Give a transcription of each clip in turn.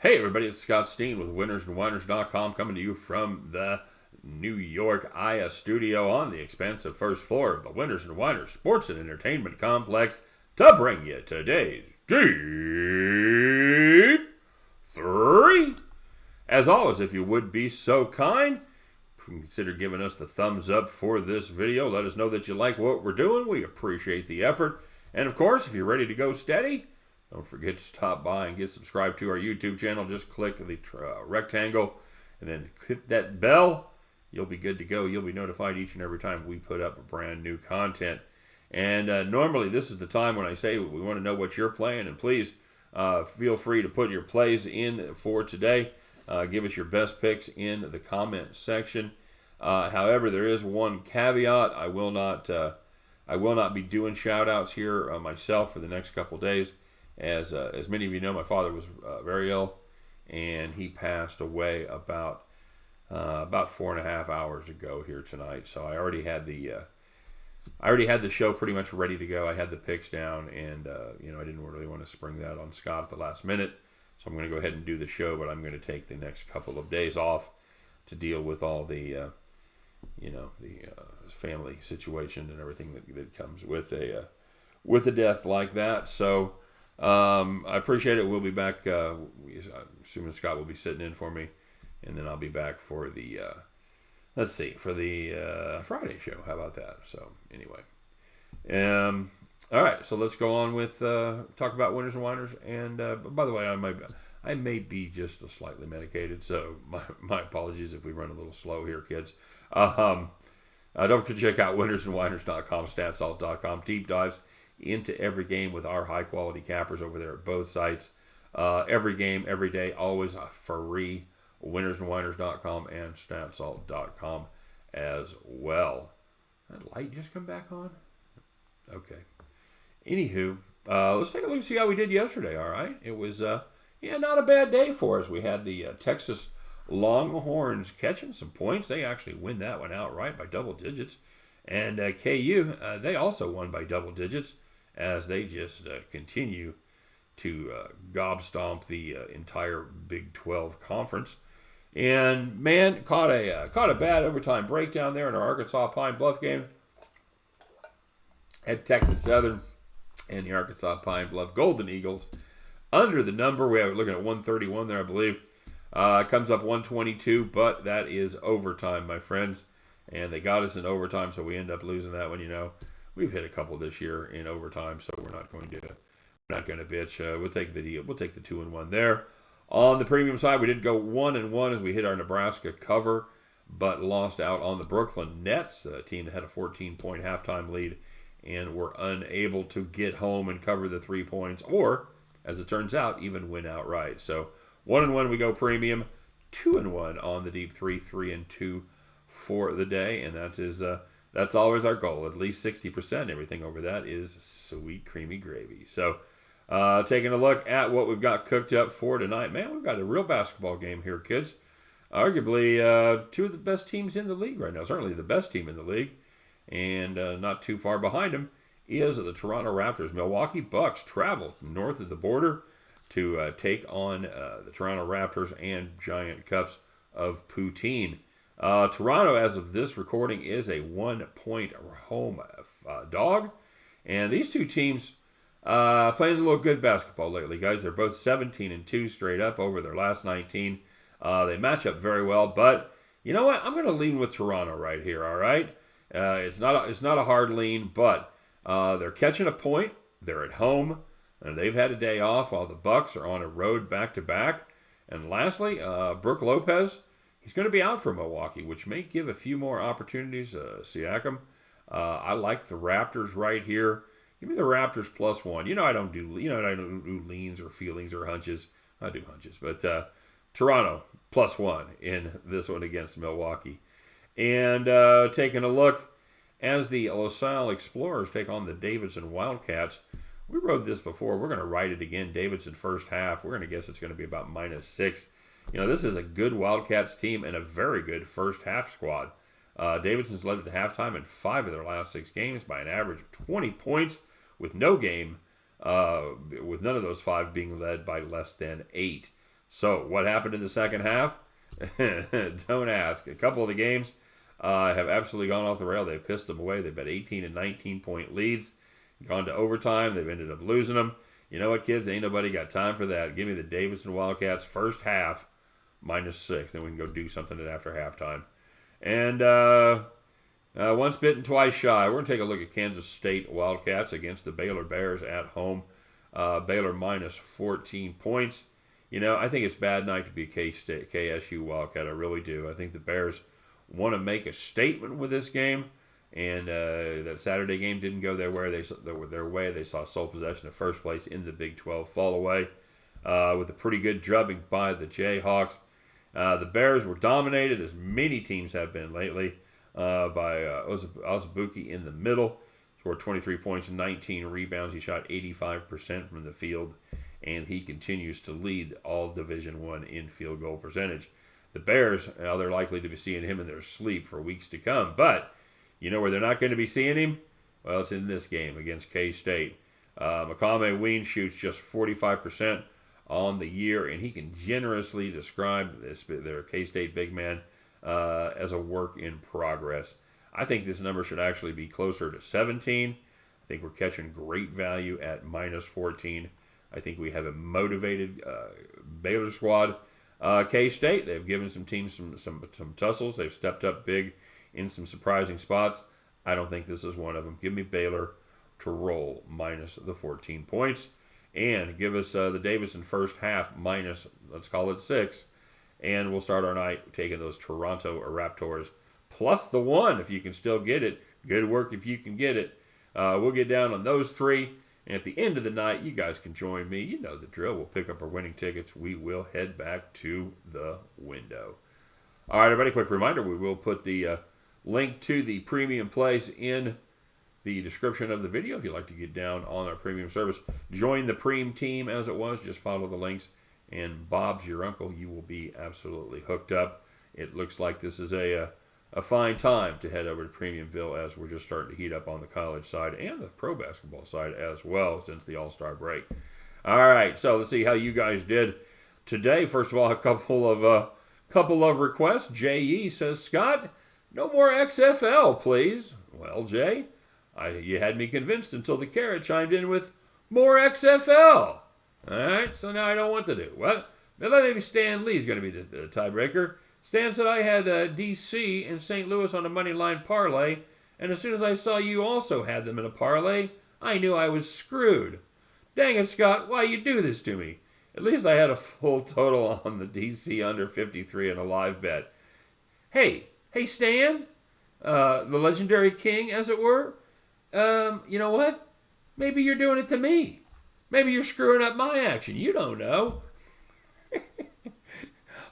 Hey everybody, it's Scott Steen with winnersandwhiners.com coming to you from the New York IA studio on the expansive first floor of the Winners and Whiners Sports and Entertainment Complex to bring you today's Deep-3. As always, if you would be so kind, consider giving us the thumbs up for this video. Let us know that you like what we're doing. We appreciate the effort. And of course, if you're ready to go steady, don't forget to stop by and get subscribed to our YouTube channel. Just click the rectangle and then hit that bell. You'll be good to go. You'll be notified each and every time we put up brand new content. And normally this is the time when I say we want to know what you're playing. And please feel free to put your plays in for today. Give us your best picks in the comment section. However, there is one caveat. I will not be doing shout outs here myself for the next couple days. As many of you know, my father was very ill, and he passed away about 4.5 hours ago here tonight. So I already had the show pretty much ready to go. I had the picks down, and I didn't really want to spring that on Scott at the last minute. So I'm going to go ahead and do the show, but I'm going to take the next couple of days off to deal with all the family situation and everything that comes with a death like that. So. I appreciate it. We'll be back. I'm assuming Scott will be sitting in for me, and then I'll be back for the Friday show. How about that? So anyway, all right. So let's go on with talk about winners and whiners. And by the way, I may be just slightly medicated, so my apologies if we run a little slow here, kids. Don't forget to check out winnersandwhiners.com, statsalt.com, deep dives into every game with our high quality cappers over there at both sites. Every game, every day, always free. Winnersandwhiners.com and statsalt.com as well. That light just come back on? Okay. Anywho, let's take a look and see how we did yesterday, all right? It was, not a bad day for us. We had the Texas Longhorns catching some points. They actually win that one outright by double digits. And KU, they also won by double digits as they just continue to gobstomp the entire Big 12 conference. And man, caught a bad overtime breakdown there in our Arkansas Pine Bluff game at Texas Southern and the Arkansas Pine Bluff Golden Eagles under the number. We are looking at 131 there, I believe. Comes up 122, but that is overtime, my friends. And they got us in overtime, so we end up losing that one. We've hit a couple this year in overtime, so we're not going to bitch. We'll take the deal. We'll take the 2-1 there. On the premium side, we did go 1-1 as we hit our Nebraska cover, but lost out on the Brooklyn Nets, a team that had a 14-point halftime lead, and were unable to get home and cover the 3 points, or as it turns out, even win outright. So 1-1 we go premium, 2-1 on the Deep-3, 3-2. For the day, and that's always our goal. At least 60%. Everything over that is sweet, creamy gravy. So, taking a look at what we've got cooked up for tonight. Man, we've got a real basketball game here, kids. Arguably, two of the best teams in the league right now. Certainly the best team in the league, and not too far behind them is the Toronto Raptors. Milwaukee Bucks travel north of the border to take on the Toronto Raptors and Giant Cups of Poutine. Toronto, as of this recording, is a 1-point home dog. And these two teams playing a little good basketball lately, guys. They're both 17-2 straight up over their last 19. They match up very well. But you know what? I'm going to lean with Toronto right here, all right? It's not a hard lean, but they're catching a point. They're at home, and they've had a day off while the Bucks are on a road back-to-back. And lastly, Brook Lopez, he's going to be out for Milwaukee, which may give a few more opportunities. Siakam. I like the Raptors right here. Give me the Raptors +1. I don't do leans or feelings or hunches. I do hunches, but Toronto +1 in this one against Milwaukee. And taking a look as the LaSalle Explorers take on the Davidson Wildcats. We rode this before. We're going to ride it again. Davidson first half. We're going to guess it's going to be about -6. This is a good Wildcats team and a very good first half squad. Davidson's led at halftime in 5 of their last 6 games by an average of 20 points, with none of those 5 being led by less than 8. So, what happened in the second half? Don't ask. A couple of the games have absolutely gone off the rail. They've pissed them away. They've had 18 and 19-point leads, gone to overtime. They've ended up losing them. You know what, kids? Ain't nobody got time for that. Give me the Davidson Wildcats first half -6. Then we can go do something after halftime. And once bitten, twice shy. We're going to take a look at Kansas State Wildcats against the Baylor Bears at home. Baylor -14 points. You know, I think it's a bad night to be a KSU Wildcat. I really do. I think the Bears want to make a statement with this game. And that Saturday game didn't go their way. They saw sole possession of first place in the Big 12 fall away with a pretty good drubbing by the Jayhawks. The Bears were dominated, as many teams have been lately, by Ozubuike in the middle. Scored 23 points and 19 rebounds. He shot 85% from the field, and he continues to lead all Division I in field goal percentage. The Bears, they're likely to be seeing him in their sleep for weeks to come. But you know where they're not going to be seeing him? Well, it's in this game against K-State. Makame Ween shoots just 45% on the year, and he can generously describe their K-State big man as a work in progress. I think this number should actually be closer to 17. I think we're catching great value at -14. I think we have a motivated Baylor squad. K-State, they've given some teams some tussles. They've stepped up big in some surprising spots. I don't think this is one of them. Give me Baylor to roll -14 points. And give us the Davidson first half let's call it 6. And we'll start our night taking those Toronto Raptors +1 if you can still get it. Good work if you can get it. We'll get down on those 3. And at the end of the night, you guys can join me. You know the drill. We'll pick up our winning tickets. We will head back to the window. All right, everybody, quick reminder. We will put the link to the premium place in the description of the video if you'd like to get down on our premium service. Join the Preem team as it was. Just follow the links. And Bob's your uncle. You will be absolutely hooked up. It looks like this is a fine time to head over to Premiumville as we're just starting to heat up on the college side and the pro basketball side as well since the All-Star break. All right, so let's see how you guys did today. First of all, a couple of requests. J.E. says, Scott, no more XFL, please. Well, Jay, you had me convinced until the carrot chimed in with more XFL. All right, so now I don't want to do. Well, maybe Stan Lee's going to be the tiebreaker. Stan said I had D.C. and St. Louis on a money line parlay, and as soon as I saw you also had them in a parlay, I knew I was screwed. Dang it, Scott, why you do this to me? At least I had a full total on the D.C. under 53 and a live bet. Hey, Stan, the legendary king, as it were, you know what? Maybe you're doing it to me. Maybe you're screwing up my action. You don't know.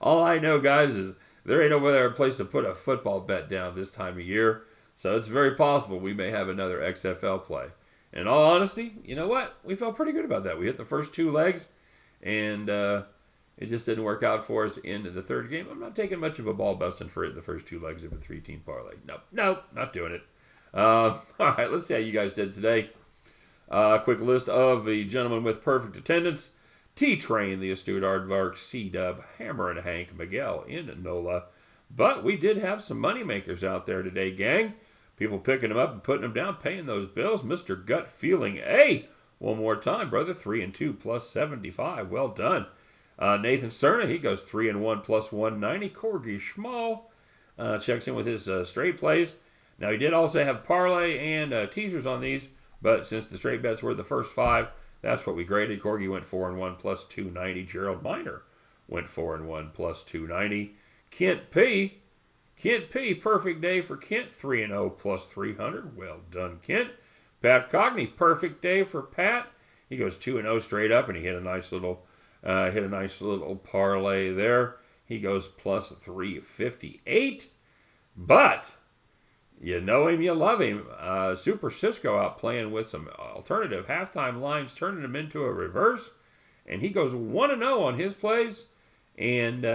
All I know, guys, is there ain't over there a place to put a football bet down this time of year. So it's very possible we may have another XFL play. In all honesty, you know what? We felt pretty good about that. We hit the first 2 legs, and it just didn't work out for us in the third game. I'm not taking much of a ball busting for it in the first 2 legs of a 3-team parlay. No, not doing it. All right, let's see how you guys did today. Quick list of the gentlemen with perfect attendance. T-Train, the astute aardvark, C-Dub, Hammer and Hank, Miguel in NOLA. But we did have some moneymakers out there today, gang. People picking them up and putting them down, paying those bills. Mr. Gut Feeling, hey, one more time, brother. 3-2 +75. Well done. Nathan Cerna, he goes 3-1 +190. Corgi Schmall checks in with his straight plays. Now, he did also have parlay and teasers on these, but since the straight bets were the first 5, that's what we graded. Corgi went 4-1 +290. Gerald Miner went 4-1 +290. Kent P, perfect day for Kent, 3-0 +300. Well done, Kent. Pat Cogney, perfect day for Pat. He goes 2-0 straight up, and he hit a nice little parlay there. He goes +358. But you know him, you love him. Super Cisco out playing with some alternative halftime lines, turning them into a reverse. And he goes 1-0 on his plays and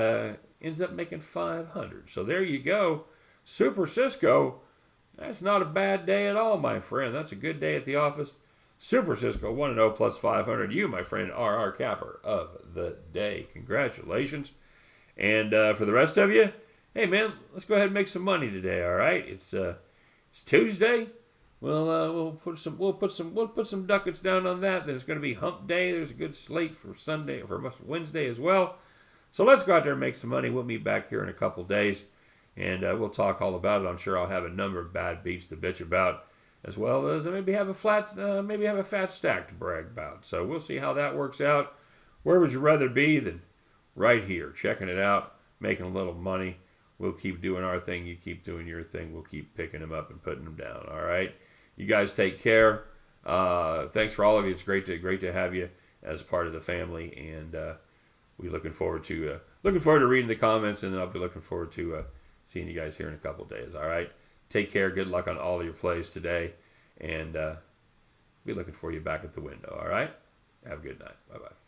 ends up making 500. So there you go. Super Cisco, that's not a bad day at all, my friend. That's a good day at the office. Super Cisco 1-0 plus 500. You, my friend, are our capper of the day. Congratulations. And for the rest of you, hey man, let's go ahead and make some money today. All right, it's Tuesday. We'll put some ducats down on that. Then it's going to be Hump Day. There's a good slate for Sunday, for Wednesday as well. So let's go out there and make some money. We'll meet back here in a couple days, and we'll talk all about it. I'm sure I'll have a number of bad beats to bitch about, as well as maybe have a fat stack to brag about. So we'll see how that works out. Where would you rather be than right here, checking it out, making a little money? We'll keep doing our thing. You keep doing your thing. We'll keep picking them up and putting them down. All right. You guys take care. Thanks for all of you. It's great to have you as part of the family, and we looking forward to reading the comments, and I'll be looking forward to seeing you guys here in a couple of days. All right. Take care. Good luck on all of your plays today, and be looking for you back at the window. All right. Have a good night. Bye bye.